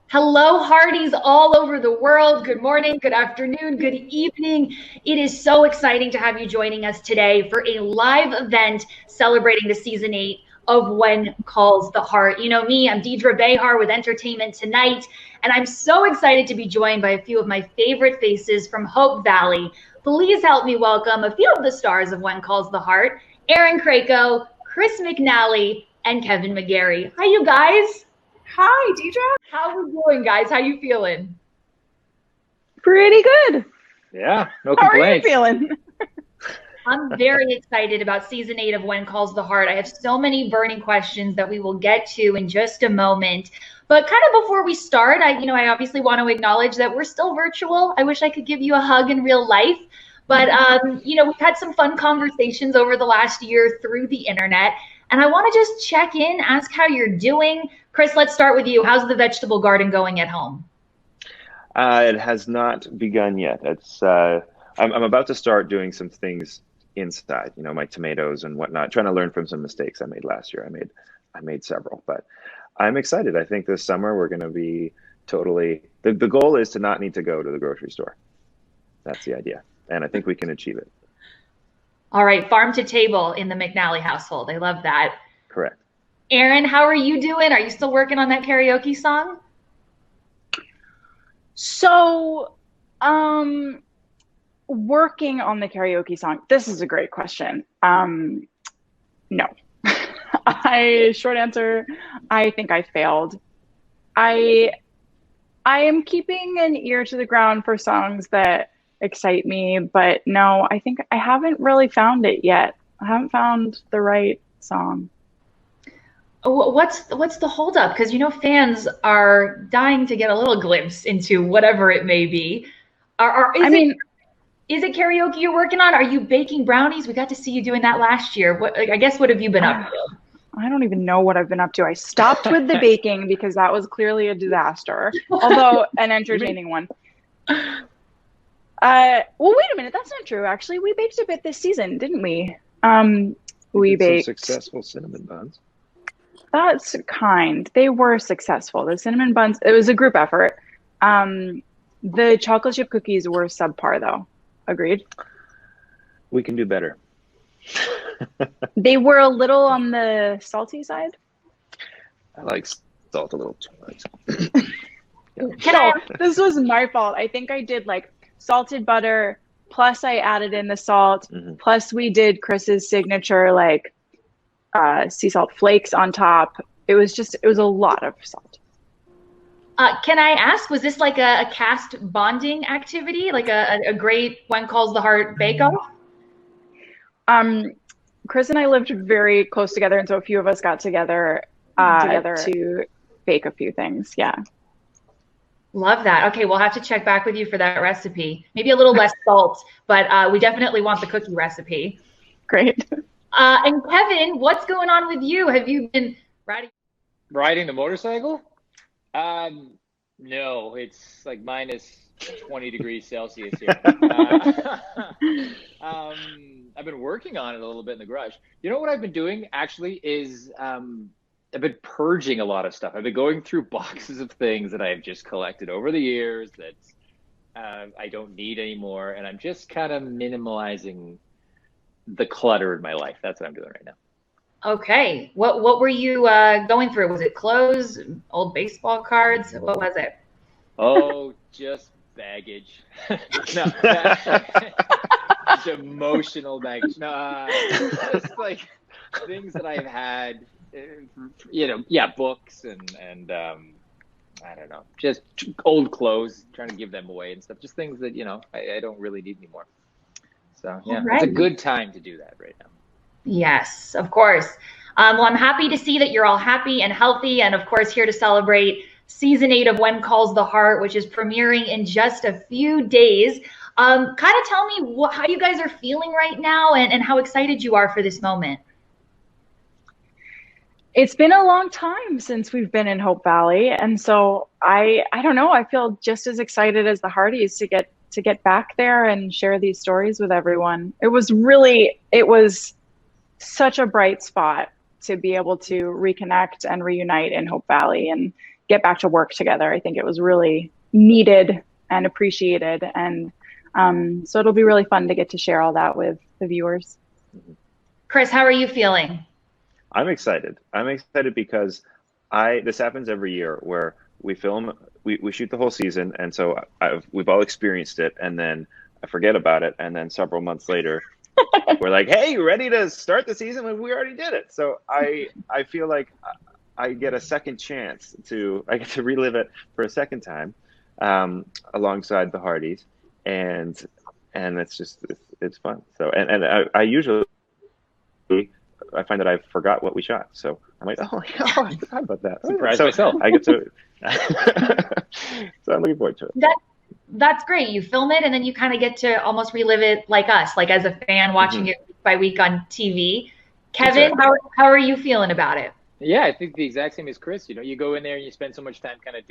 Hello, Hardies all over the world. Good morning, good afternoon, good evening. It is so exciting to have you joining us today for a live event celebrating the season 8 of When Calls the Heart. You know me, I'm Deidre Behar with Entertainment Tonight, and I'm so excited to be joined by a few of my favorite faces from Hope Valley. Please help me welcome a few of the stars of When Calls the Heart, Aaron Krakow, Chris McNally, and Kevin McGarry. Hi, you guys. Hi, Deidre. How we doing, guys? How you feeling? Pretty good. Yeah, no complaints. How are you feeling? I'm very excited about season 8 of When Calls the Heart. I have so many burning questions that we will get to in just a moment. But kind of before we start, I obviously want to acknowledge that we're still virtual. I wish I could give you a hug in real life. But, we've had some fun conversations over the last year through the internet. And I want to just check in, ask how you're doing. Chris, let's start with you. How's the vegetable garden going at home? It has not begun yet. I'm about to start doing some things inside, my tomatoes and whatnot, trying to learn from some mistakes I made last year. I made several, but I'm excited. I think this summer we're going to be the goal is to not need to go to the grocery store. That's the idea. And I think we can achieve it. All right. Farm to table in the McNally household. I love that. Correct. Aaron, how are you doing? Are you still working on that karaoke song? So, working on the karaoke song. This is a great question. No. Short answer, I think I failed. I am keeping an ear to the ground for songs that excite me, but no, I think I haven't really found it yet. I haven't found the right song. What's the holdup? Because fans are dying to get a little glimpse into whatever it may be. Is it karaoke you're working on? Are you baking brownies? We got to see you doing that last year. What have you been up to? I don't even know what I've been up to. I stopped with the baking because that was clearly a disaster, although an entertaining one. Well, wait a minute. That's not true. Actually, we baked a bit this season, didn't we? We baked some successful cinnamon buns. That's kind. They were successful. The cinnamon buns, it was a group effort. The chocolate chip cookies were subpar, though. Agreed? We can do better. They were a little on the salty side. I like salt a little too much. This was my fault. I think I did like salted butter, plus I added in the salt, plus we did Chris's signature sea salt flakes on top. It was a lot of salt. Can I ask, was this like a cast bonding activity, like a great When Calls the Heart bake-off? Chris and I lived very close together, and so a few of us got together to bake a few things. Yeah. Love that. Okay, we'll have to check back with you for that recipe. Maybe a little less salt, but we definitely want the cookie recipe. Great. And Kevin, what's going on with you? Have you been riding the motorcycle? No, it's like minus 20 degrees Celsius here. I've been working on it a little bit in the garage. You know what I've been doing actually is I've been purging a lot of stuff. I've been going through boxes of things that I've just collected over the years that I don't need anymore, and I'm just kind of minimalizing the clutter in my life. That's what I'm doing right now. Okay. What were you going through? Was it clothes, old baseball cards? What was it? Oh, just baggage. No, just emotional baggage. No, just like things that I've had, books and I don't know, just old clothes, trying to give them away and stuff. Just things that, I don't really need anymore. So yeah, It's a good time to do that right now. Yes, of course. Well, I'm happy to see that you're all happy and healthy, and of course here to celebrate season 8 of When Calls the Heart, which is premiering in just a few days. Kind of tell me how you guys are feeling right now and how excited you are for this moment. It's been a long time since we've been in Hope Valley, and so I don't know, I feel just as excited as the Hardys to get back there and share these stories with everyone. It was such a bright spot to be able to reconnect and reunite in Hope Valley. And get back to work together. I think it was really needed and appreciated. And so it'll be really fun to get to share all that with the viewers. Chris, how are you feeling? I'm excited. I'm excited because this happens every year where we film, we shoot the whole season, and so we've all experienced it, and then I forget about it, and then several months later, we're like, "Hey, you ready to start the season?" When we already did it. So I feel like I get a second chance I get to relive it for a second time, alongside the Hardys, and it's fun. So and I usually, I find that I forgot what we shot. So I'm like, oh, yeah, I forgot about that. Surprise myself. I get to, so I'm looking forward to it. That's great. You film it and then you kind of get to almost relive it like us, like as a fan watching it week by week on TV. Kevin, Exactly. how are you feeling about it? Yeah, I think the exact same as Chris. You go in there and you spend so much time kind of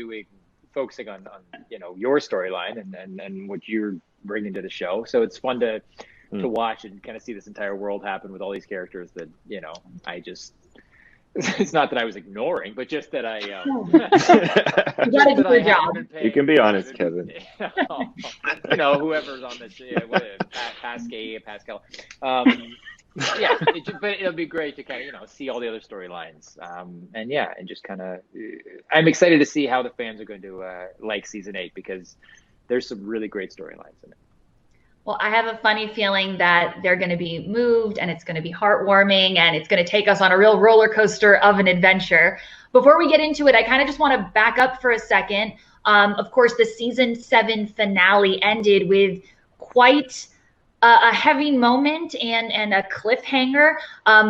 focusing on your storyline and what you're bringing to the show. So it's fun to watch and kind of see this entire world happen with all these characters that, I just, it's not that I was ignoring, but just that I, you gotta do your job. You can be honest, Kevin. Whoever's on this, Pascal. Yeah, but it'll be great to kind of, see all the other storylines. And just kind of, I'm excited to see how the fans are going to like season 8, because there's some really great storylines in it. Well, I have a funny feeling that they're going to be moved and it's going to be heartwarming and it's going to take us on a real roller coaster of an adventure. Before we get into it, I kind of just want to back up for a second. Of course, the season 7 finale ended with quite a heavy moment and a cliffhanger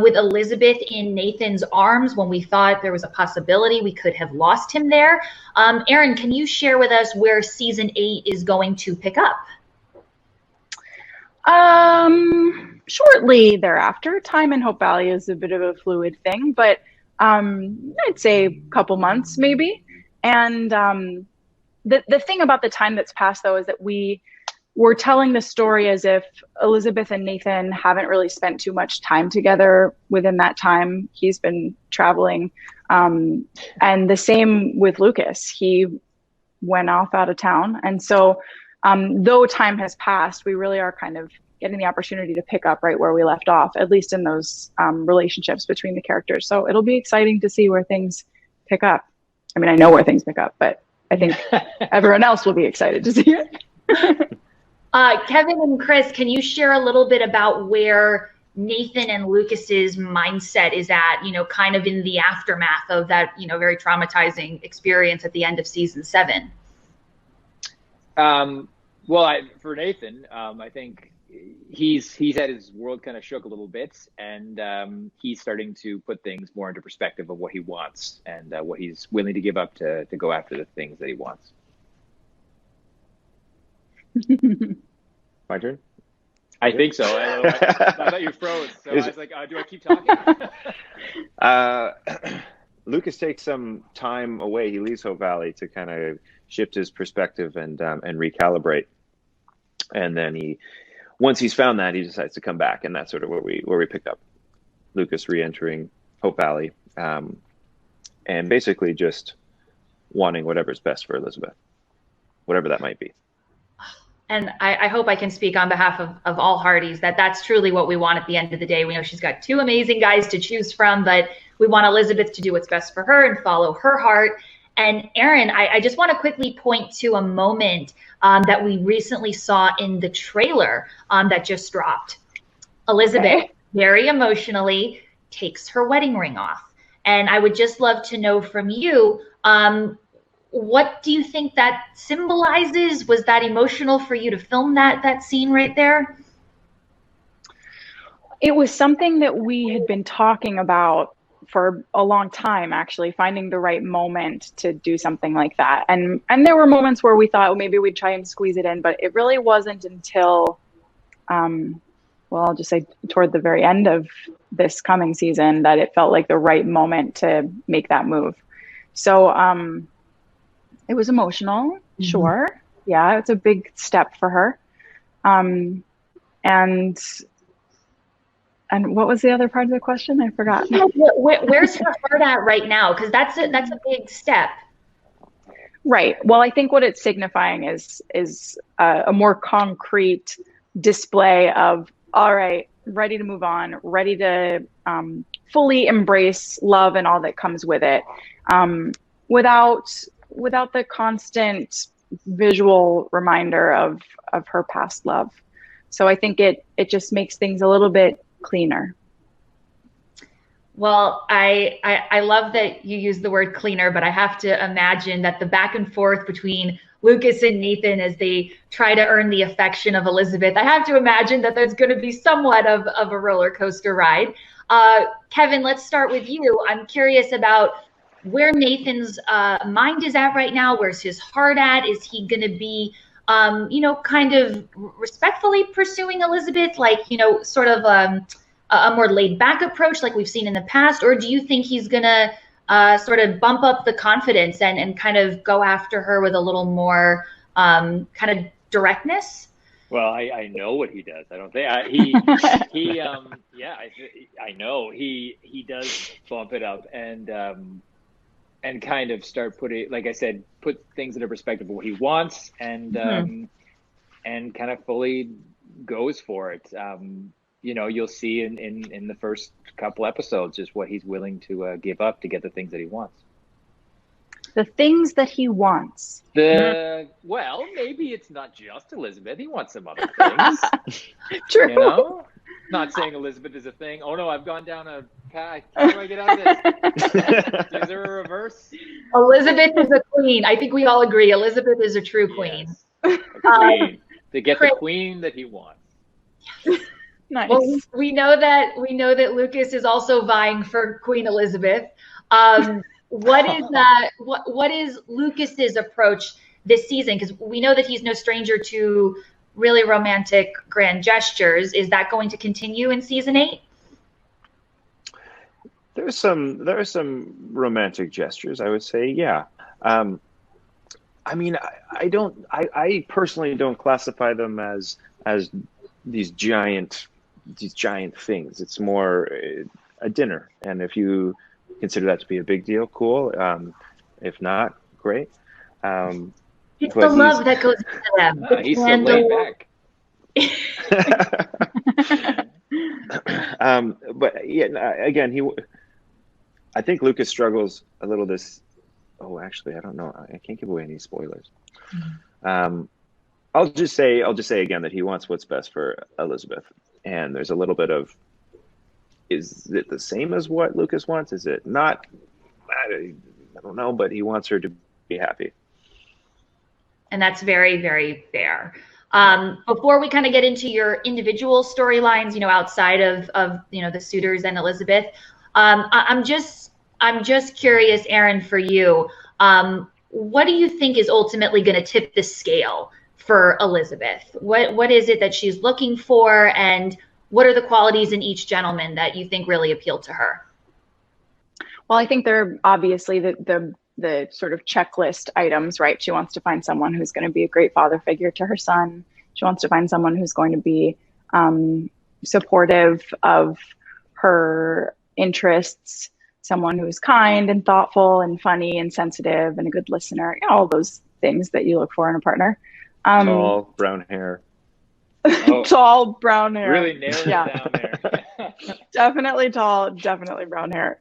with Elizabeth in Nathan's arms when we thought there was a possibility we could have lost him there. Erin, can you share with us where season 8 is going to pick up? Shortly thereafter. Time in Hope Valley is a bit of a fluid thing, but I'd say a couple months maybe. And the thing about the time that's passed, though, is that we're telling the story as if Elizabeth and Nathan haven't really spent too much time together within that time. He's been traveling. And the same with Lucas. He went off out of town. And so though time has passed, we really are kind of getting the opportunity to pick up right where we left off, at least in those relationships between the characters. So it'll be exciting to see where things pick up. I mean, I know where things pick up, but I think everyone else will be excited to see it. Kevin and Chris, can you share a little bit about where Nathan and Lucas's mindset is at, kind of in the aftermath of that, very traumatizing experience at the end of season 7? Well, for Nathan, I think he's had his world kind of shook a little bit, and he's starting to put things more into perspective of what he wants and what he's willing to give up to go after the things that he wants. My turn? I think so. I thought you froze, so I was like, do I keep talking? Lucas takes some time away. He leaves Hope Valley to kind of shift his perspective and recalibrate. And then once he's found that, he decides to come back, and that's sort of where we pick up Lucas re-entering Hope Valley, and basically just wanting whatever's best for Elizabeth, whatever that might be. And I hope I can speak on behalf of all Hardys that that's truly what we want at the end of the day. We know she's got 2 amazing guys to choose from, but we want Elizabeth to do what's best for her and follow her heart. And Erin, I just want to quickly point to a moment that we recently saw in the trailer that just dropped. Elizabeth, very emotionally, takes her wedding ring off. And I would just love to know from you, what do you think that symbolizes? Was that emotional for you to film that scene right there? It was something that we had been talking about for a long time, actually, finding the right moment to do something like that. And there were moments where we thought, well, maybe we'd try and squeeze it in, but it really wasn't until, I'll just say toward the very end of this coming season that it felt like the right moment to make that move. So it was emotional, sure. Yeah, it's a big step for her. And what was the other part of the question? I forgot. Where's her heart at right now? Because that's a big step. Right. Well, I think what it's signifying is a more concrete display of, all right, ready to move on, ready to fully embrace love and all that comes with it, without the constant visual reminder of her past love. So I think it just makes things a little bit cleaner. Well, I love that you use the word cleaner, but I have to imagine that the back and forth between Lucas and Nathan as they try to earn the affection of Elizabeth, I have to imagine that there's going to be somewhat of a roller coaster ride. Kevin, let's start with you. I'm curious about where Nathan's mind is at right now. Where's his heart at? Is he going to be, kind of respectfully pursuing Elizabeth, like, sort of a more laid back approach like we've seen in the past? Or do you think he's going to sort of bump up the confidence and kind of go after her with a little more kind of directness? Well, I know what he does. I don't think I know he does bump it up and kind of start putting, like I said, put things into perspective of what he wants and and kind of fully goes for it. You'll see in the first couple episodes just what he's willing to give up to get the things that he wants. The things that he wants. Well, maybe it's not just Elizabeth. He wants some other things. True. Not saying Elizabeth is a thing. Oh no, I've gone down a path. How do I get out of this? Is there a reverse? Elizabeth is a queen. I think we all agree. Elizabeth is a true queen. Yes, a queen. To get the queen that he wants. Nice. Well, we know that Lucas is also vying for Queen Elizabeth. What is Lucas's approach this season? Because we know that he's no stranger to really romantic grand gestures. Is that going to continue in season 8? There are some romantic gestures, I would say. Yeah. I personally don't classify them as these giant things. It's more a dinner, and if you consider that to be a big deal, cool. If not, great. It's the love that goes into them. He's so laid back. But yeah, again, I think Lucas struggles a little this. Oh, actually, I don't know. I can't give away any spoilers. I'll just say again that he wants what's best for Elizabeth, and there's a little bit of, is it the same as what Lucas wants? Is it not? I don't know, but he wants her to be happy. And that's very, very fair. Before we kind of get into your individual storylines, outside of the suitors and Elizabeth, I'm just curious, Aaron, for you, what do you think is ultimately going to tip the scale for Elizabeth? What is it that she's looking for, and what are the qualities in each gentleman that you think really appeal to her? Well, I think they're obviously the sort of checklist items, right? She wants to find someone who's going to be a great father figure to her son. She wants to find someone who's going to be supportive of her interests, someone who's kind and thoughtful and funny and sensitive and a good listener, all those things that you look for in a partner. Tall, brown hair. Tall, brown hair. Really narrowed it down there. Definitely tall, definitely brown hair.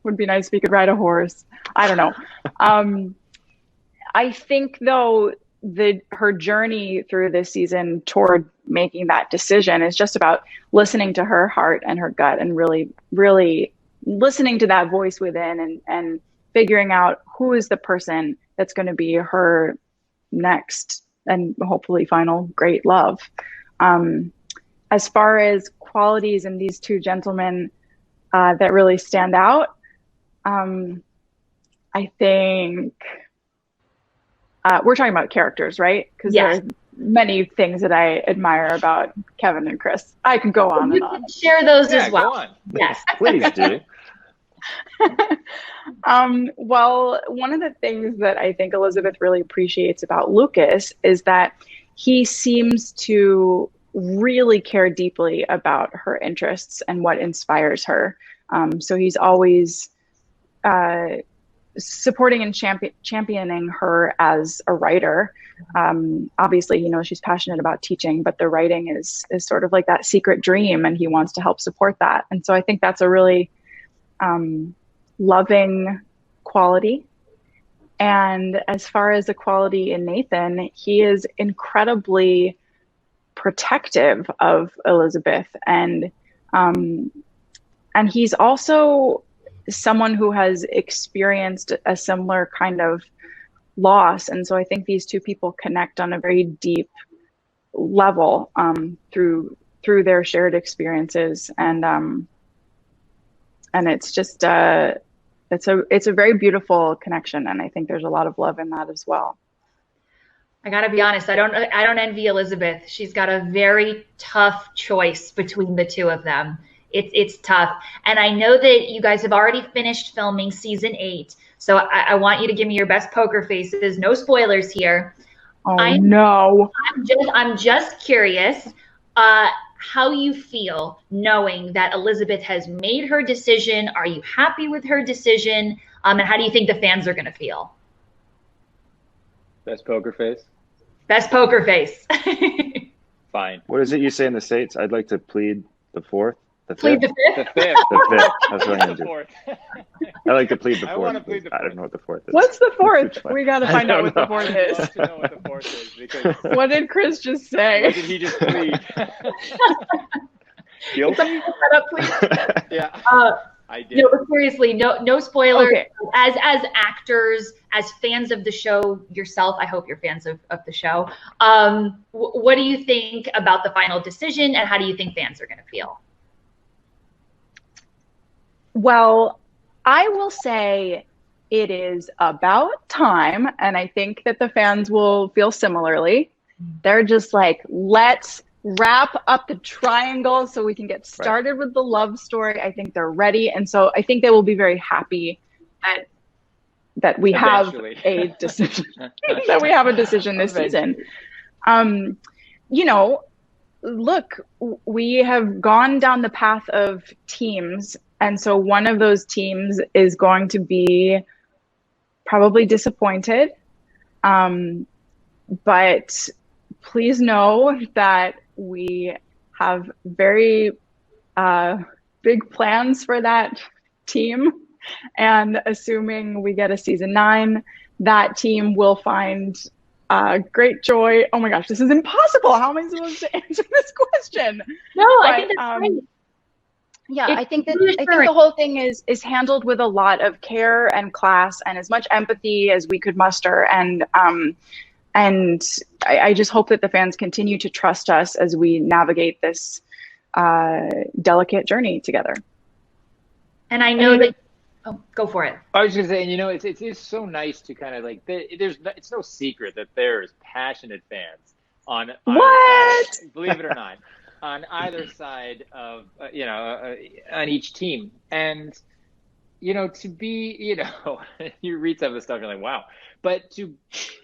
Would be nice if you could ride a horse. I don't know. I think, though, her journey through this season toward making that decision is just about listening to her heart and her gut, and really, really listening to that voice within, and figuring out who is the person that's going to be her next and hopefully final great love. As far as qualities in these two gentlemen that really stand out, I think we're talking about characters, right? Because there are many things that I admire about Kevin and Chris. I could go on and on. Share those as well. Go on. Yes, please do. Well, one of the things that I think Elizabeth really appreciates about Lucas is that he seems to really care deeply about her interests and what inspires her. So he's always supporting and championing her as a writer. Obviously, she's passionate about teaching, but the writing is sort of like that secret dream, and he wants to help support that. And so I think that's a really loving quality. And as far as the quality in Nathan, he is incredibly protective of Elizabeth, and he's also someone who has experienced a similar kind of loss. And so I think these two people connect on a very deep level through their shared experiences. And it's just it's a very beautiful connection. And I think there's a lot of love in that as well. I gotta be honest, I don't envy Elizabeth. She's got a very tough choice between the two of them. It's tough. And I know that you guys have already finished filming season 8. So I want you to give me your best poker faces. No spoilers here. No. I'm just curious how you feel knowing that Elizabeth has made her decision. Are you happy with her decision? And how do you think the fans are going to feel? Best poker face? Best poker face. Fine. What is it you say in the States? I'd like to plead the 4th. Plead the 5th? The 5th. The 5th. That's what I'm The going to 4th. do. I like to plead the 4th. I want to plead the 4th. I don't know what the 4th is. What's the 4th? We got to find out what the 4th I'd is. love to know what the 4th is, because What did Chris just say? what did he just plead? Guilty? Yeah. I did. No, but seriously, no spoilers. Okay. As actors, as fans of the show yourself, I hope you're fans of the show. What do you think about the final decision, and how do you think fans are going to feel? Well, I will say it is about time, and I think that the fans will feel similarly. They're just like, let's wrap up the triangle so we can get started with the love story. I think they're ready, and so I think they will be very happy that we have a decision. That we have a decision this season. Look, we have gone down the path of teams. And so one of those teams is going to be probably disappointed. But please know that we have very big plans for that team. And assuming we get a season 9, that team will find great joy. Oh my gosh, this is impossible. How am I supposed to answer this question? No, I think that's great. Yeah, I think the whole thing is handled with a lot of care and class and as much empathy as we could muster. And I just hope that the fans continue to trust us as we navigate this delicate journey together. And I know that. Oh, go for it. I was just saying, it's so nice to kind of like, it's no secret that there's passionate fans on what? Side, believe it or not. On either side of, on each team. And, to be, you read some of the stuff, you're like, wow. But to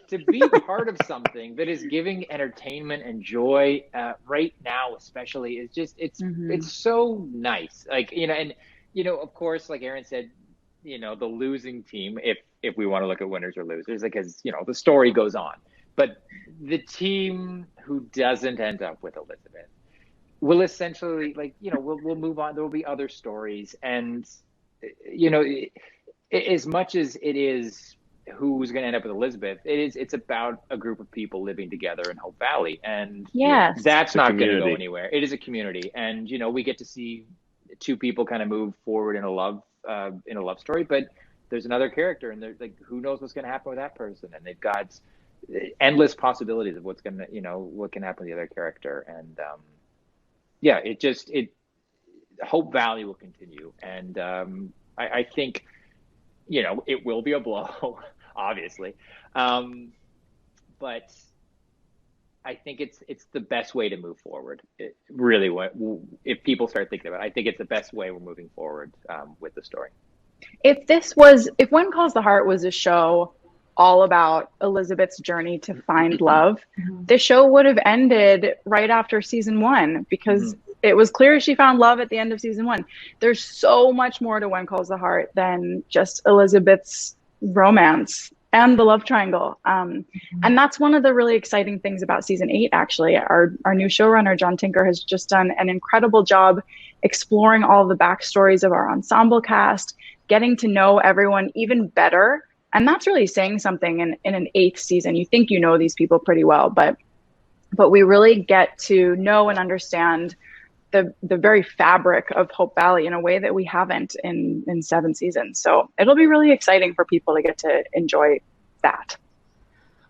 be part of something that is giving entertainment and joy right now, especially, is just, it's so nice. Like, of course, like Aaron said, the losing team, if we want to look at winners or losers, because, the story goes on. But the team who doesn't end up with Elizabeth, will essentially we'll move on. There will be other stories, and as much as it is who's going to end up with Elizabeth, it's about a group of people living together in Hope Valley, and that's not going to go anywhere. It is a community, and we get to see two people kind of move forward in a love story, but there's another character, and there's like, who knows what's going to happen with that person, and they've got endless possibilities of what's going to what can happen with the other character, and Hope Valley will continue. And I think, it will be a blow, obviously. But I think it's the best way to move forward. It really, if people start thinking about it, I think it's the best way we're moving forward with the story. If When Calls the Heart was a show all about Elizabeth's journey to find love, the show would have ended right after season 1, because it was clear she found love at the end of season 1. There's so much more to When Calls the Heart than just Elizabeth's romance and the love triangle. And that's one of the really exciting things about season 8, actually. Our new showrunner, John Tinker, has just done an incredible job exploring all the backstories of our ensemble cast, getting to know everyone even better. And that's really saying something in an 8th season. You think you know these people pretty well, but we really get to know and understand the very fabric of Hope Valley in a way that we haven't in 7 seasons. So it'll be really exciting for people to get to enjoy that.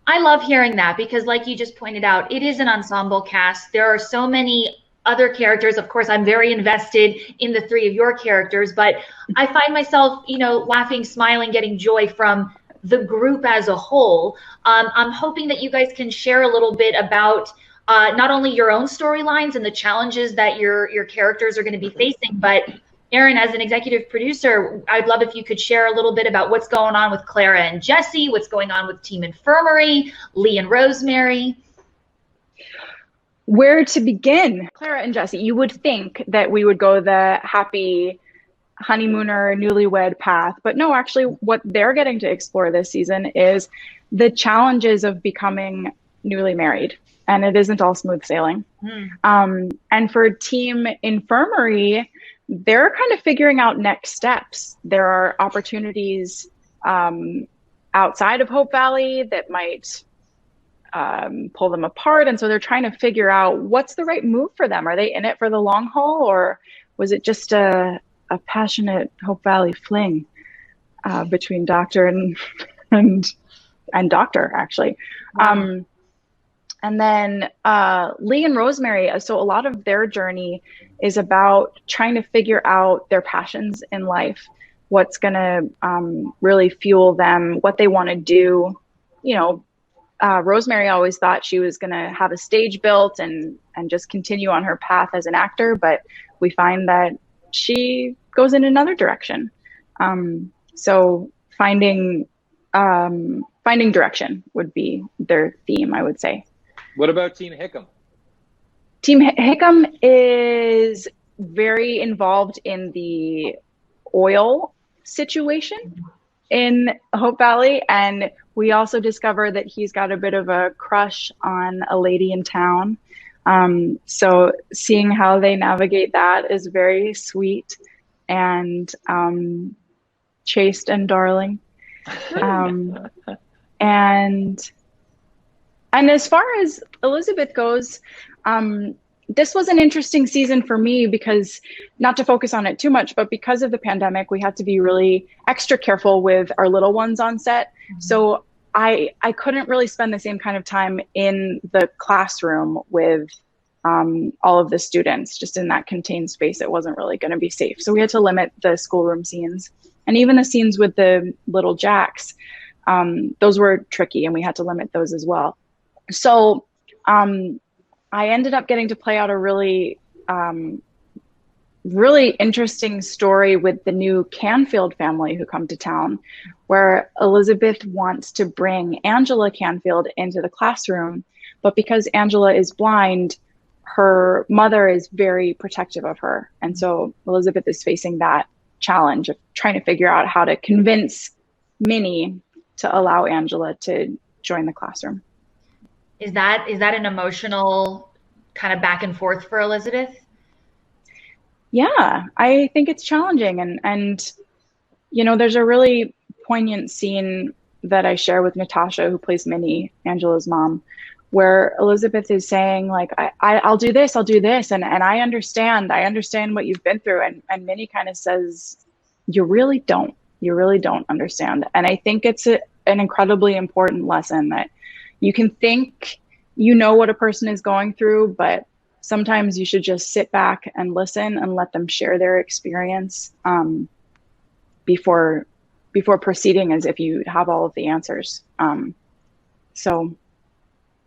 I love hearing that because, like you just pointed out, it is an ensemble cast. There are so many other characters. Of course, I'm very invested in the 3 of your characters, but I find myself, laughing, smiling, getting joy from the group as a whole. I'm hoping that you guys can share a little bit about not only your own storylines and the challenges that your characters are going to be facing, but Erin, as an executive producer, I'd love if you could share a little bit about what's going on with Clara and Jesse, what's going on with Team Infirmary, Lee and Rosemary. Where to begin? Clara and Jesse, you would think that we would go the happy honeymooner, newlywed path, but no, actually what they're getting to explore this season is the challenges of becoming newly married. And it isn't all smooth sailing. And for Team Infirmary, they're kind of figuring out next steps. There are opportunities outside of Hope Valley that might pull them apart. And so they're trying to figure out what's the right move for them. Are they in it for the long haul, or was it just a passionate Hope Valley fling between Doctor and Doctor, actually? Wow. And then Lee and Rosemary, so a lot of their journey is about trying to figure out their passions in life, what's going to really fuel them, what they want to do. Rosemary always thought she was going to have a stage built and just continue on her path as an actor, but we find that she goes in another direction. So finding direction would be their theme, I would say. What about Team Hickam? Team Hickam is very involved in the oil situation in Hope Valley. And we also discover that he's got a bit of a crush on a lady in town. So seeing how they navigate that is very sweet and chaste and darling. And as far as Elizabeth goes, this was an interesting season for me because, not to focus on it too much, but because of the pandemic, we had to be really extra careful with our little ones on set. Mm-hmm. So I couldn't really spend the same kind of time in the classroom with all of the students, just in that contained space. It wasn't really going to be safe. So we had to limit the schoolroom scenes, and even the scenes with the little Jacks. Those were tricky, and we had to limit those as well. So I ended up getting to play out a really interesting story with the new Canfield family who come to town, where Elizabeth wants to bring Angela Canfield into the classroom, but because Angela is blind, her mother is very protective of her. And so Elizabeth is facing that challenge of trying to figure out how to convince Minnie to allow Angela to join the classroom. Is that an emotional kind of back and forth for Elizabeth? Yeah, I think it's challenging. And there's a really poignant scene that I share with Natasha, who plays Minnie, Angela's mom, where Elizabeth is saying, like, I'll do this. And I understand what you've been through. And Minnie kind of says, you really don't understand. And I think it's an incredibly important lesson that you can think you know what a person is going through, but sometimes you should just sit back and listen and let them share their experience before proceeding as if you have all of the answers. So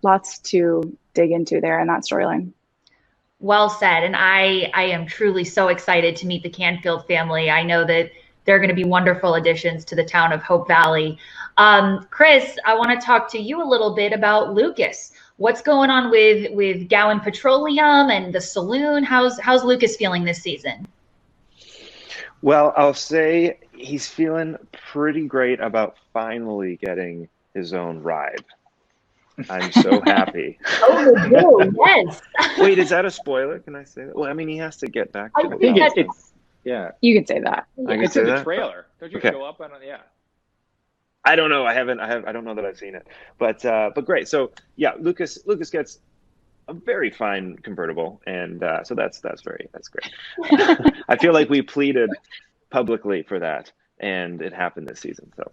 lots to dig into there in that storyline. Well said. And I am truly so excited to meet the Canfield family. I know that they're going to be wonderful additions to the town of Hope Valley. Chris, I want to talk to you a little bit about Lucas. What's going on with Gowan Petroleum and the saloon? How's Lucas feeling this season? Well, I'll say he's feeling pretty great about finally getting his own ride. I'm so happy. Oh, yes. Wait, is that a spoiler? Can I say that? Well, I mean, he has to get back I to the think house. It's yeah. You can say that. I can It's say in the that? trailer. Don't you Okay. show up on it? Yeah. I don't know. I don't know that I've seen it, but great. So yeah, Lucas gets a very fine convertible, and so that's great. I feel like we pleaded publicly for that, and it happened this season. So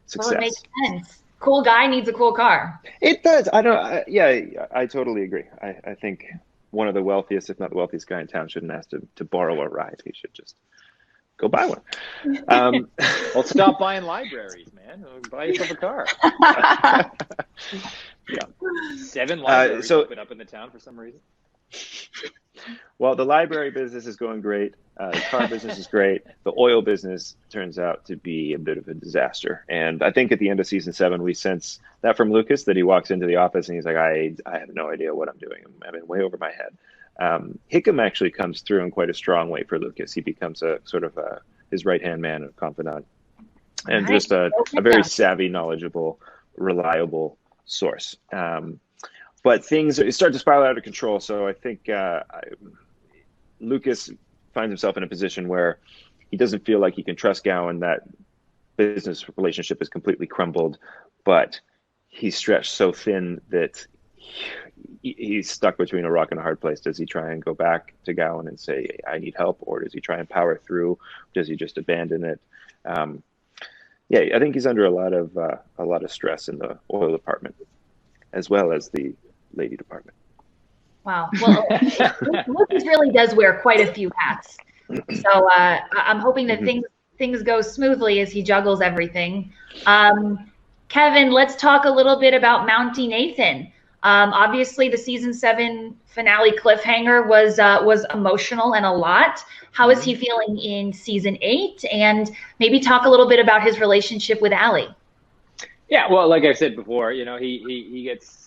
success. Well, it makes sense. Cool guy needs a cool car. It does. I totally agree. I think one of the wealthiest, if not the wealthiest guy in town, shouldn't ask to borrow a ride. He should just go buy one. Well, stop buying libraries, man. Buy yourself a car. Yeah. 7 libraries open up in the town for some reason. Well, the library business is going great. The car business is great. The oil business turns out to be a bit of a disaster. And I think at the end of season 7, we sense that from Lucas, that he walks into the office and he's like, I have no idea what I'm doing. I'm in way over my head. Hickam actually comes through in quite a strong way for Lucas. He becomes a sort of his right-hand man and confidant, and Nice. just a very savvy, knowledgeable, reliable source. But things start to spiral out of control. So I think Lucas finds himself in a position where he doesn't feel like he can trust Gowan. That business relationship is completely crumbled, but he's stretched so thin that he's stuck between a rock and a hard place. Does he try and go back to Gowan and say, I need help? Or does he try and power through? Does he just abandon it? Yeah, I think he's under a lot of stress in the oil department, as well as the lady department. Wow. Well, Lucas really does wear quite a few hats. So I'm hoping that things go smoothly as he juggles everything. Kevin, let's talk a little bit about Mountie Nathan. Obviously, the season 7 finale cliffhanger was emotional and a lot. How is he feeling in season 8? And maybe talk a little bit about his relationship with Allie. Yeah, well, like I said before, he gets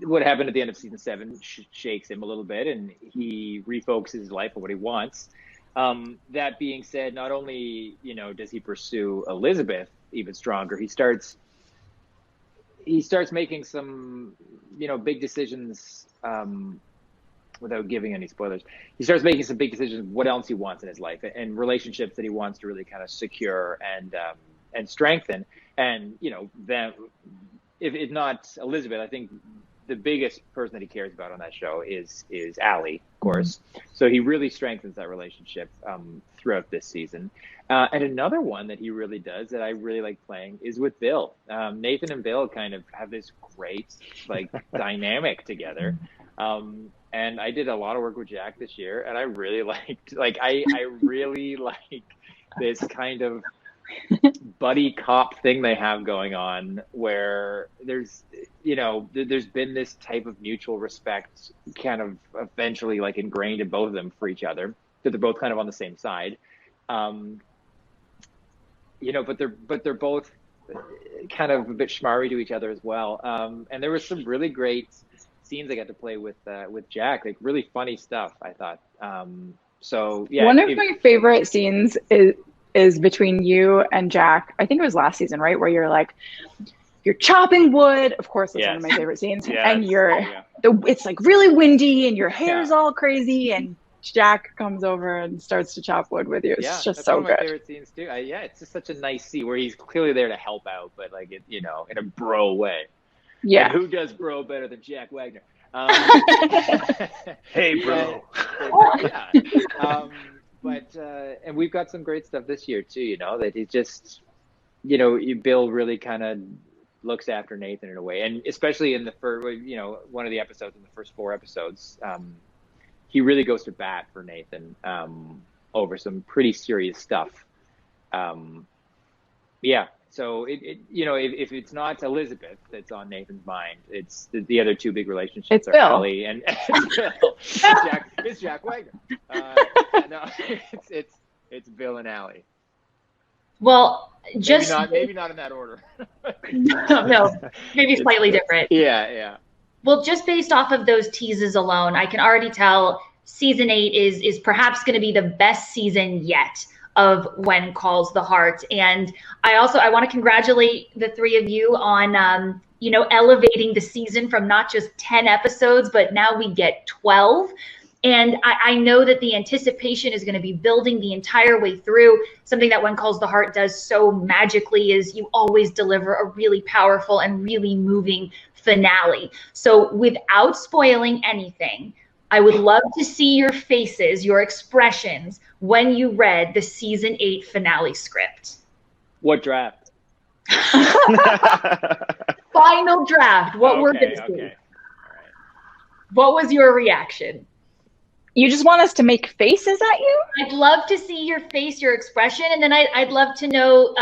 what happened at the end of season 7 shakes him a little bit, and he refocuses his life on what he wants. That being said, not only does he pursue Elizabeth even stronger, he starts making some big decisions. Without giving any spoilers, he starts making some big decisions what else he wants in his life, and relationships that he wants to really kind of secure and strengthen. And then if not Elizabeth, I think the biggest person that he cares about on that show is Allie, of course. So he really strengthens that relationship throughout this season. And another one that he really does that I really like playing is with Bill. Nathan and Bill kind of have this great dynamic together. And I did a lot of work with Jack this year, and I really liked I really like this kind of buddy cop thing they have going on, where there's been this type of mutual respect kind of eventually ingrained in both of them for each other, that they're both kind of on the same side. But they're both kind of a bit schmarry to each other as well. And there was some really great scenes I got to play with Jack, really funny stuff, I thought. So yeah. One of my favorite scenes is between you and Jack. I think it was last season, right? Where you're chopping wood. Of course, that's one of my favorite scenes. And it's really windy and your hair's all crazy, and Jack comes over and starts to chop wood with you. It's just so good. One of my favorite scenes too. It's just such a nice scene where he's clearly there to help out, but in a bro way. Yeah. And who does bro better than Jack Wagner? Hey, bro. And we've got some great stuff this year too. That he just, Bill really kind of looks after Nathan in a way, and especially in the first, one of the episodes in the first 4 episodes, he really goes to bat for Nathan over some pretty serious stuff. So if it's not Elizabeth that's on Nathan's mind, it's the other 2 big relationships are Allie and Bill. It's Jack Wagner. No, it's Bill and Allie. Well, maybe not in that order. no, maybe slightly different. Yeah. Well, just based off of those teases alone, I can already tell season 8 is perhaps going to be the best season yet of When Calls the Heart. And I want to congratulate the three of you on elevating the season from not just 10 episodes, but now we get 12. And I know that the anticipation is going to be building the entire way through. Something that When Calls the Heart does so magically is you always deliver a really powerful and really moving finale. So without spoiling anything, I would love to see your faces, your expressions when you read the season 8 finale script. What draft? Final draft. What we're going to see. Okay. All right. What was your reaction? You just want us to make faces at you? I'd love to see your face, your expression, and then I'd love to know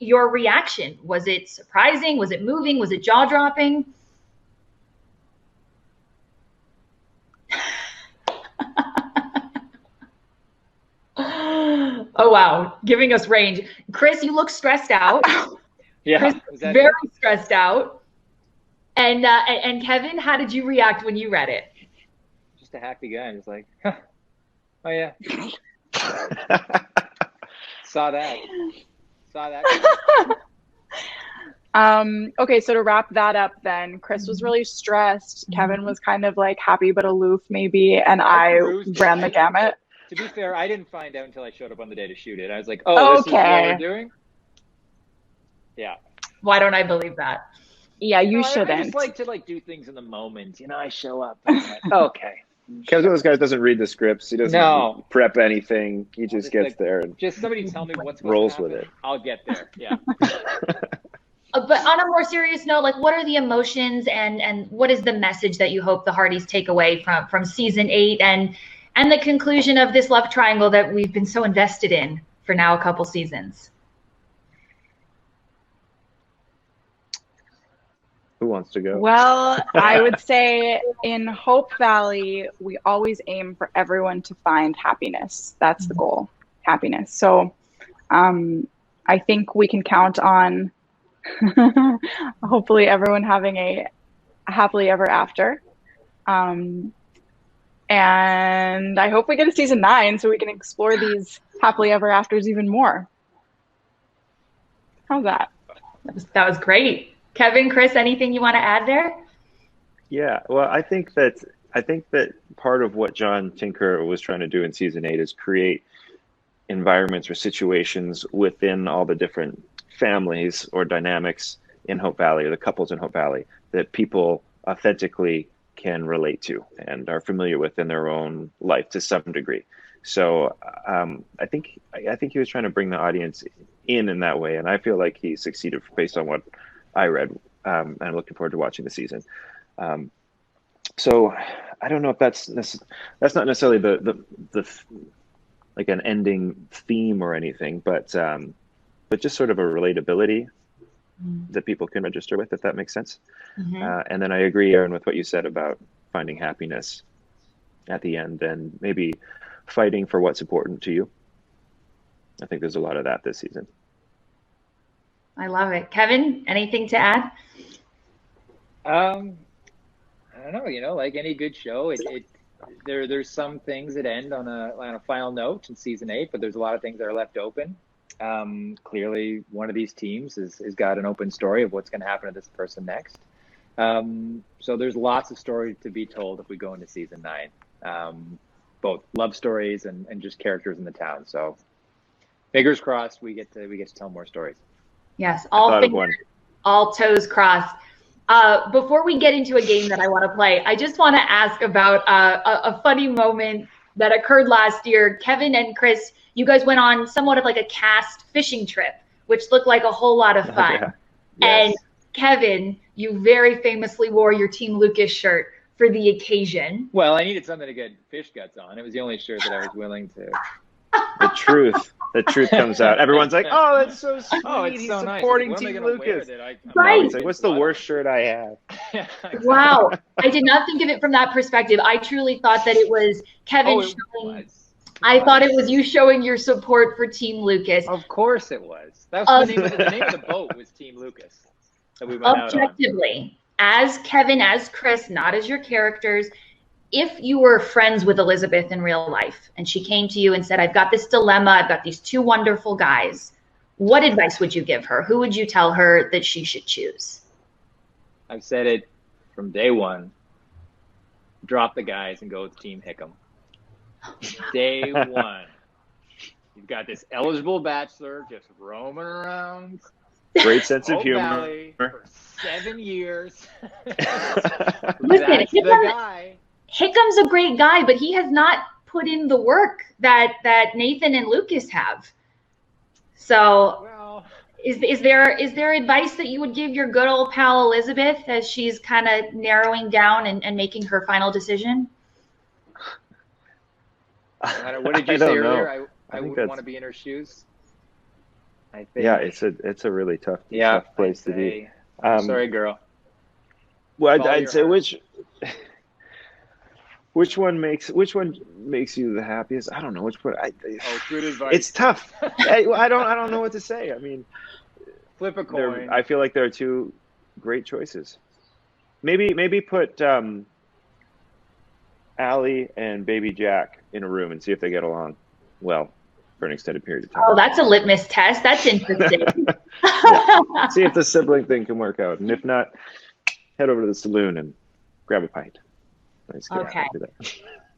your reaction. Was it surprising? Was it moving? Was it jaw-dropping? Oh, wow. Giving us range. Chris, you look stressed out. Yeah. Chris, very stressed out. And Kevin, how did you react when you read it? Just a happy guy. Just like, huh. Oh, yeah. Saw that. Okay, so to wrap that up then, Chris was really stressed. Kevin was kind of like happy but aloof maybe, and I ran the gamut. To be fair, I didn't find out until I showed up on the day to shoot it. I was like, oh, this is what we're doing? Yeah. Why don't I believe that? Yeah, you shouldn't. I just like to do things in the moment. I show up. And I'm like, okay. Kevin, those guys doesn't read the scripts. He doesn't prep anything. He just gets there and just somebody tell me what's rolls going to with it. I'll get there. Yeah. But on a more serious note, what are the emotions and what is the message that you hope the Hardys take away from season 8 and the conclusion of this love triangle that we've been so invested in for now a couple seasons? Who wants to go? Well, I would say in Hope Valley, we always aim for everyone to find happiness. That's the goal, happiness. So I think we can count on hopefully everyone having a happily ever after. And I hope we get a season 9 so we can explore these happily ever afters even more. How's that? That was great. Kevin, Chris, anything you want to add there? Yeah, well, I think that part of what John Tinker was trying to do in season 8 is create environments or situations within all the different families or dynamics in Hope Valley, or the couples in Hope Valley, that people authentically can relate to and are familiar with in their own life to some degree. So I think he was trying to bring the audience in that way, and I feel like he succeeded based on what I read. And I'm looking forward to watching the season. So I don't know if that's not necessarily the like an ending theme or anything, but just sort of a relatability that people can register with, if that makes sense. And then I agree, Aaron, with what you said about finding happiness at the end and maybe fighting for what's important to you. I think there's a lot of that this season. I love it. Kevin, anything to add? I don't know, like any good show, there's some things that end on a final note in season 8, but there's a lot of things that are left open. Clearly one of these teams has got an open story of what's going to happen to this person next. So there's lots of stories to be told if we go into season 9, both love stories and just characters in the town. So fingers crossed we get to tell more stories. Yes, all toes crossed. Before we get into a game that I want to play, I just want to ask about a funny moment that occurred last year. Kevin and Chris, you guys went on somewhat of like a cast fishing trip, which looked like a whole lot of fun. Yeah. Yes. And Kevin, you very famously wore your Team Lucas shirt for the occasion. Well, I needed something to get fish guts on. It was the only shirt that I was willing to. The truth comes out. Everyone's like, "Oh, that's so sweet. Oh, it's He's so nice. supporting What am I Team gonna wear Lucas." that Right. It's like, what's the worst shirt I have? Exactly. Wow. I did not think of it from that perspective. I truly thought that it was Kevin I thought it was you showing your support for Team Lucas. Of course it was. That was the name of the boat was Team Lucas that we went out on. Objectively, as Kevin, as Chris, not as your characters, if you were friends with Elizabeth in real life and she came to you and said, I've got this dilemma, I've got these two wonderful guys, what advice would you give her? Who would you tell her that she should choose? I've said it from day one. Drop the guys and go with Team Hickam. Day one. You've got this eligible bachelor just roaming around. Great sense of Hope humor. Valley for 7 years. Listen, That's the guy. Hickam's a great guy, but he has not put in the work that Nathan and Lucas have. So Well, is there advice that you would give your good old pal Elizabeth as she's kind of narrowing down and making her final decision? what did you say earlier? I wouldn't want to be in her shoes. I think. Yeah, it's a really tough place to be. Sorry, girl. Well, I'd say which one makes you the happiest? I don't know which one. Good advice. It's tough. I don't know what to say. I mean, flip a coin. I feel like there are two great choices. Maybe put Allie and baby Jack in a room and see if they get along well for an extended period of time. Oh, that's a litmus test. That's interesting. Yeah. See if the sibling thing can work out, and if not, head over to the saloon and grab a pint. Okay.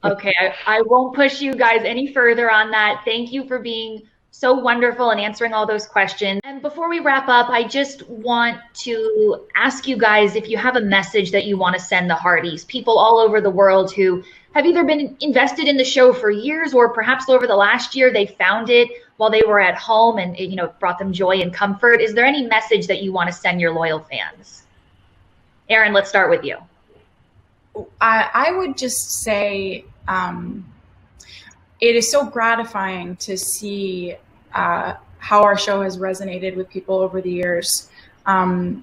Okay, I won't push you guys any further on that. Thank you for being so wonderful and answering all those questions. And before we wrap up, I just want to ask you guys if you have a message that you want to send the Hardys, people all over the world who have either been invested in the show for years or perhaps over the last year they found it while they were at home and it brought them joy and comfort. Is there any message that you want to send your loyal fans? Erin, let's start with you. I would just say it is so gratifying to see how our show has resonated with people over the years. And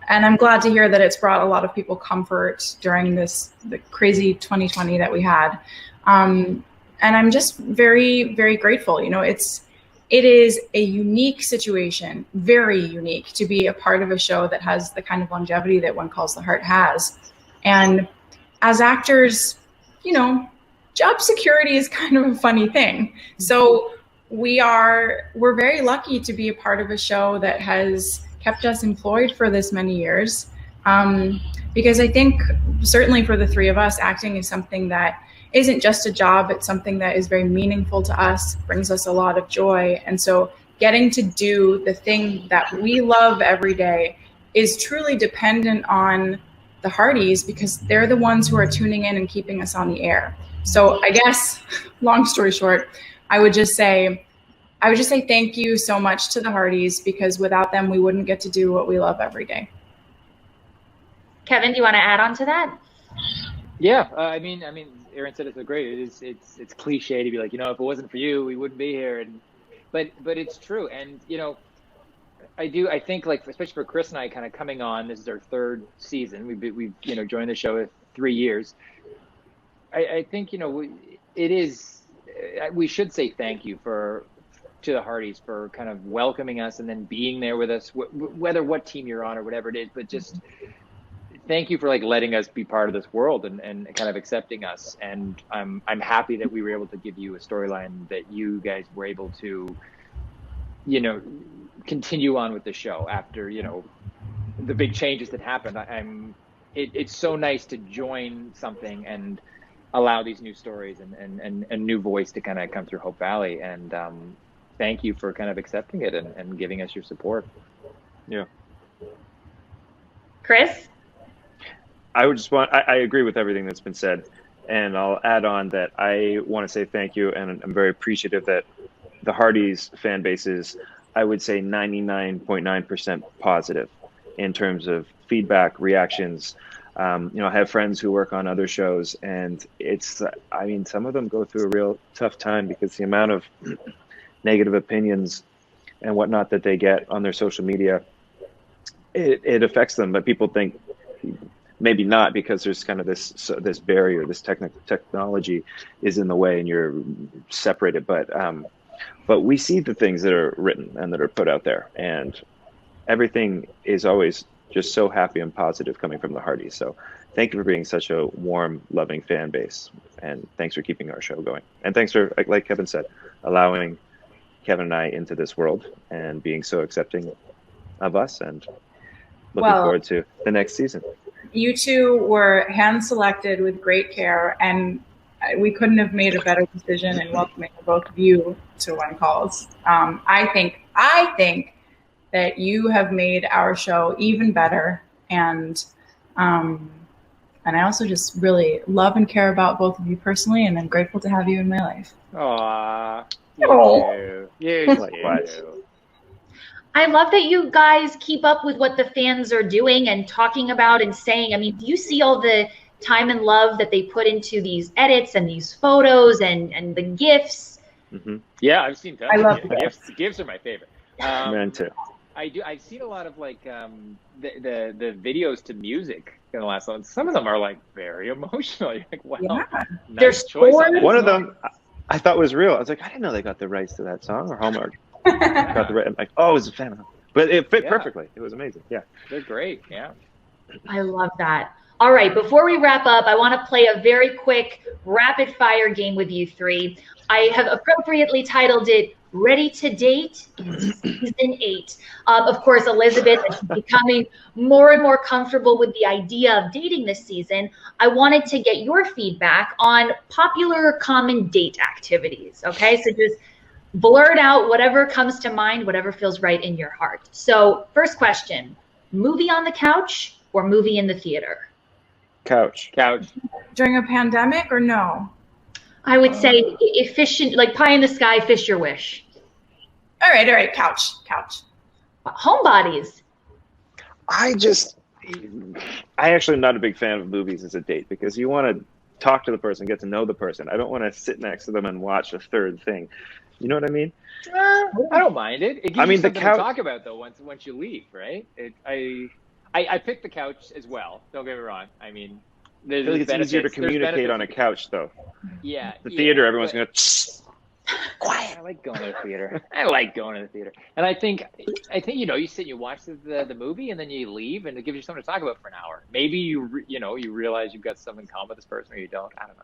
I'm glad to hear that it's brought a lot of people comfort during the crazy 2020 that we had. And I'm just very, very grateful. It is a unique situation, very unique, to be a part of a show that has the kind of longevity that When Calls the Heart has. And as actors, job security is kind of a funny thing. So we're very lucky to be a part of a show that has kept us employed for this many years. Because I think certainly for the three of us, acting is something that isn't just a job. It's something that is very meaningful to us, brings us a lot of joy. And so getting to do the thing that we love every day is truly dependent on the Hardys, because they're the ones who are tuning in and keeping us on the air. So I guess, long story short, I would just say thank you so much to the Hardys, because without them, we wouldn't get to do what we love every day. Kevin, do you want to add on to that? Yeah, I mean, Erin said it's great. It's cliche to be like, if it wasn't for you, we wouldn't be here. But it's true. And I think like, especially for Chris and I, kind of coming on, this is our third season. We've joined the show 3 years. I think we should say thank you to the Hardys for kind of welcoming us and then being there with us, whether what team you're on or whatever it is. But just thank you for like letting us be part of this world and kind of accepting us. And I'm happy that we were able to give you a storyline that you guys were able to, continue on with the show after the big changes that happened. It's so nice to join something and allow these new stories and new voice to kind of come through Hope Valley. And thank you for kind of accepting it and giving us your support. Yeah. Chris? I agree with everything that's been said, and I'll add on that I want to say thank you, and I'm very appreciative that the Hardys fan base is, I would say, 99.9% positive in terms of feedback, reactions. I have friends who work on other shows, and some of them go through a real tough time because the amount of negative opinions and whatnot that they get on their social media, it affects them. But people think maybe not, because there's kind of this barrier, this technology is in the way and you're separated. But we see the things that are written and that are put out there, and everything is always just so happy and positive coming from the Hardys. So thank you for being such a warm, loving fan base, and thanks for keeping our show going. And thanks for, like Kevin said, allowing Kevin and I into this world and being so accepting of us, and looking forward to the next season. You two were hand-selected with great care, and we couldn't have made a better decision in welcoming both of you to When Calls. I think that you have made our show even better, and I also just really love and care about both of you personally, and I'm grateful to have you in my life. Aww. You Likewise. I love that you guys keep up with what the fans are doing and talking about and saying. I mean, do you see all the time and love that they put into these edits and these photos and the GIFs? Mm-hmm. Yeah, I've seen tons. I love GIFs. GIFs are my favorite. Man too. I do. I've seen a lot of like the videos to music in the last one. Some of them are like very emotional. You're like, wow, Yeah. nice There's choice on that One of song. them I thought was real. I was like, I didn't know they got the rights to that song, or Hallmark got the right. I'm like, oh, I was a fan of it. But it fit perfectly. It was amazing. Yeah. They're great. Yeah. I love that. All right, before we wrap up, I want to play a very quick rapid fire game with you three. I have appropriately titled it Ready to Date in Season 8. Of course, Elizabeth is becoming more and more comfortable with the idea of dating this season. I wanted to get your feedback on popular common date activities, okay? So just blurt out whatever comes to mind, whatever feels right in your heart. So first question, movie on the couch or movie in the theater? Couch. During a pandemic or no? I would say efficient, like pie in the sky, fish your wish. All right, couch. Homebodies. I actually am not a big fan of movies as a date, because you want to talk to the person, get to know the person. I don't want to sit next to them and watch a third thing. You know what I mean? I don't mind it. It gives you the something couch to talk about though once you leave, right? I picked the couch as well. Don't get me wrong. I mean, I feel like it's easier to communicate on a couch, though. Yeah. The theater, everyone's going to quiet. I like going to the theater. And I think you sit and you watch the movie, and then you leave, and it gives you something to talk about for an hour. Maybe you realize you've got something in common with this person, or you don't. I don't know.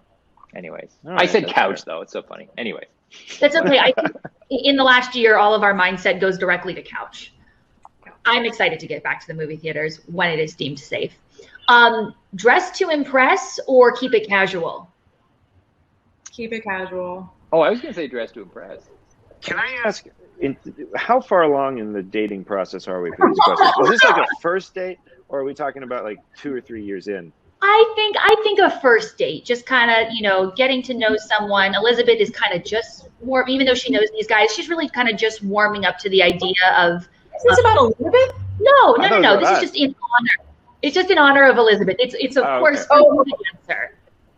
Anyways, right, I said couch though. It's so funny. Anyways, that's okay. I think in the last year, all of our mindset goes directly to couch. I'm excited to get back to the movie theaters when it is deemed safe. Dress to impress or keep it casual? Keep it casual. Oh, I was going to say dress to impress. Can I ask, how far along in the dating process are we for these questions? Is this like a first date, or are we talking about like 2 or 3 years in? I think a first date, just kind of, getting to know someone. Elizabeth is kind of just warm, even though she knows these guys, she's really kind of just warming up to the idea of. Is this about Elizabeth? No. This is just in honor. It's just in honor of Elizabeth. It's of course the answer.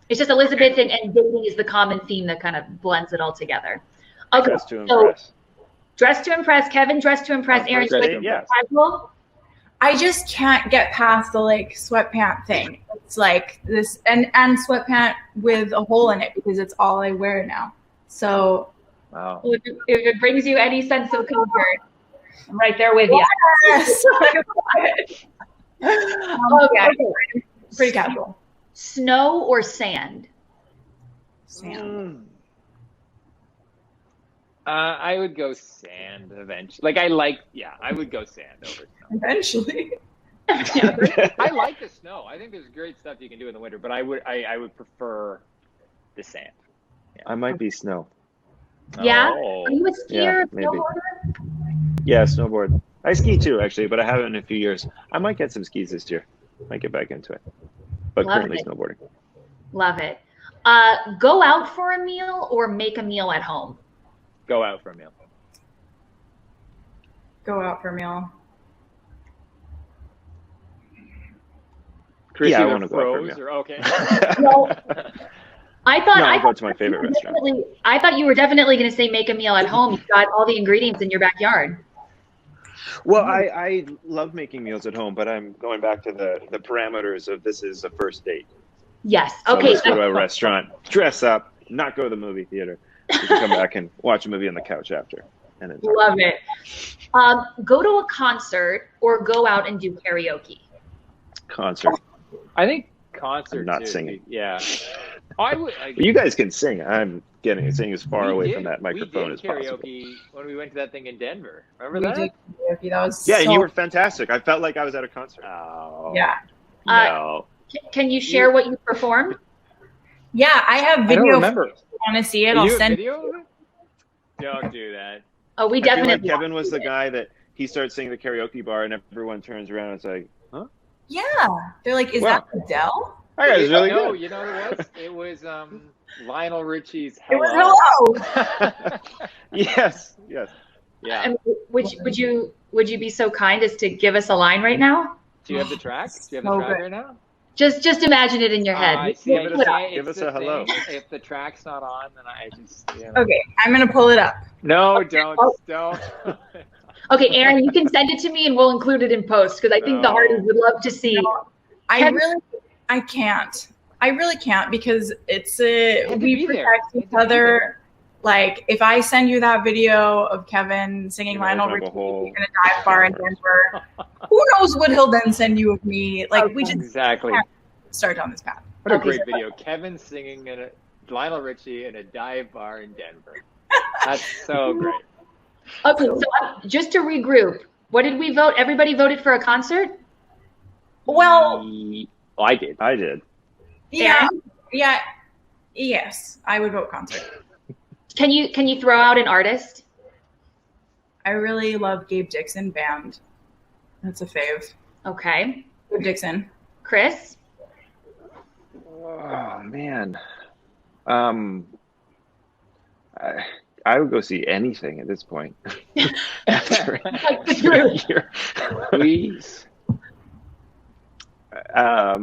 It's just Elizabeth and dating is the common theme that kind of blends it all together. Okay. Dress to impress. Dress to impress. Kevin, dress to impress. Aaron, casual. I just can't get past the sweatpant thing. It's like this and sweatpant with a hole in it, because it's all I wear now. So wow. If it brings you any sense of comfort, I'm right there with you. Yes. Okay. Pretty casual. Snow or sand? Sand. I would go sand eventually. I would go sand over snow. Eventually. I like the snow. I think there's great stuff you can do in the winter, but I would prefer the sand. Yeah. I might be snow. Yeah? Oh. Are you a skier? Yeah, maybe. Snowboarder? Yeah, snowboard. I ski too, actually, but I haven't in a few years. I might get some skis this year. Might get back into it. But currently snowboarding. Love it. Go out for a meal or make a meal at home? Go out for a meal. Go out for a meal. Chris, I want to go out for a meal. Okay. No. I'll go to my favorite restaurant. I thought you were definitely going to say make a meal at home. You've got all the ingredients in your backyard. Well, I love making meals at home, but I'm going back to the parameters of this is a first date. Yes. So Okay. let's go to a restaurant, dress up, not go to the movie theater. We can come back and watch a movie on the couch after. And then love it. Go to a concert or go out and do karaoke? Concert. I think concert. I'm not too. singing. Yeah. I would. But you guys can sing. I'm singing as far away from that We microphone did as possible. karaoke when we went to that thing in Denver. Remember that? We did karaoke. That was Yeah, so, and you were fantastic. I felt like I was at a concert. Oh. yeah. No. Can you share what you performed? Yeah, I have I don't video. remember. If you want to see it? Are I'll you a send video of it? Don't do that. Oh, we I feel definitely. like Kevin was the guy that he starts singing the karaoke bar and everyone turns around and it's like, huh? Yeah, they're like, is Wow. that Adele? That guy's really No, good. you know what it was? It was Lionel Richie's It Hello. was hello. Yes. Yeah. I mean, would you be so kind as to give us a line right now? Do you have the track? Do you have the So track good. right now? Just imagine it in your head. I see. Give it a- It's give us the a hello. thing. If the track's not on, then I just. You know. Okay, I'm gonna pull it up. No, don't. Okay, Aaron, you can send it to me and we'll include it in post because I think the No. Hardys would love to see. I can't. I really can't because it's Had to we be there. protect each Had to be other. there. Like if I send you that video of Kevin singing You're gonna Lionel open up a hole. Richie in a dive bar in Denver, who knows what he'll then send you of me? Like we just Exactly. can't start down this path. What a Okay, great so- video. Kevin singing in Lionel Richie in a dive bar in Denver. That's so great. Okay, so just to regroup, what did we vote? Everybody voted for a concert? Well, Oh, I did. I did. yeah, yes, I would vote concert. Can you throw out an artist? I really love Gabe Dixon band. That's a fave. Okay. Gabe Dixon. Chris? Oh man. I would go see anything at this point. After Please. I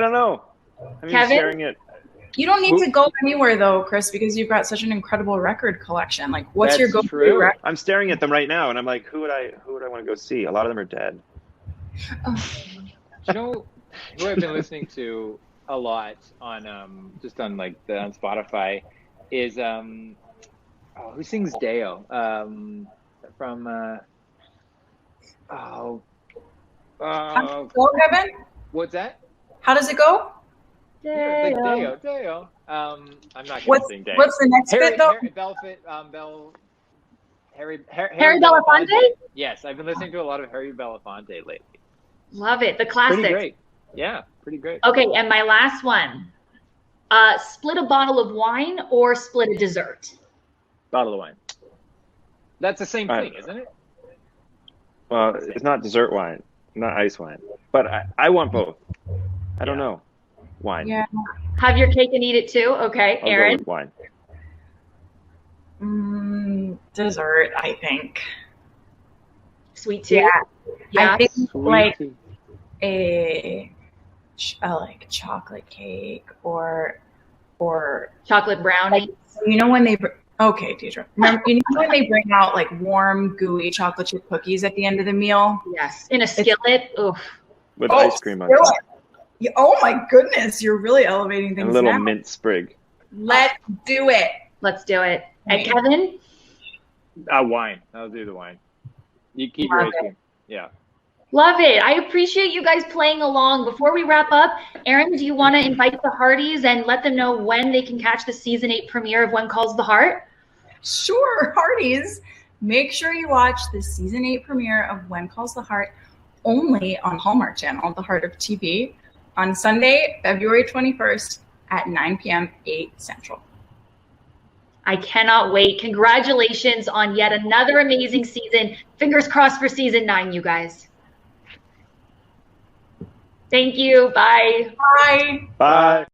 don't know. I'm Kevin? staring at. You don't need to go anywhere though, Chris, because you've got such an incredible record collection. Like, what's That's your go-to true. record? I'm staring at them right now, and I'm like, who would I want to go see? A lot of them are dead. You know who I've been listening to a lot on just on like on Spotify is who sings Deo from How does it go, Kevin? what's that? How does it go? Like Deo. I'm not gonna What's sing Deo. the next bit though? Harry Harry Belafonte? Yes, I've been listening to a lot of Harry Belafonte lately. Love it. The classics. Pretty great. Yeah, pretty great. Okay, and my last one. Split a bottle of wine or split a dessert? Bottle of wine. That's the same Right. thing, isn't it? Well, it's not dessert wine, not ice wine, but I want both. I don't know. Wine. Yeah. Have your cake and eat it too? Okay, I'll go Aaron? with wine. Dessert, I think. Sweet tea? Yeah. Yeah. I think like Sweetie. a like chocolate cake or Chocolate brownie. you know when they okay, Deidre. Remember, you know when they bring out like warm, gooey chocolate chip cookies at the end of the meal? Yes. In a skillet. Oof. With ice cream on do top. it. Yeah, oh my goodness, you're really elevating things And a little now. mint sprig. Let's do it. Let's do it. And Kevin? Wine. I'll do the wine. You keep your Love ice cream. Yeah. Love it. I appreciate you guys playing along. Before we wrap up, Aaron, do you want to invite the Hardys and let them know when they can catch the season 8 premiere of When Calls the Heart? Sure, Hearties. Make sure you watch the season 8 premiere of When Calls the Heart only on Hallmark Channel, The Heart of TV, on Sunday, February 21st at 9 p.m. 8 Central. I cannot wait. Congratulations on yet another amazing season. Fingers crossed for season 9, you guys. Thank you. Bye. Bye. Bye.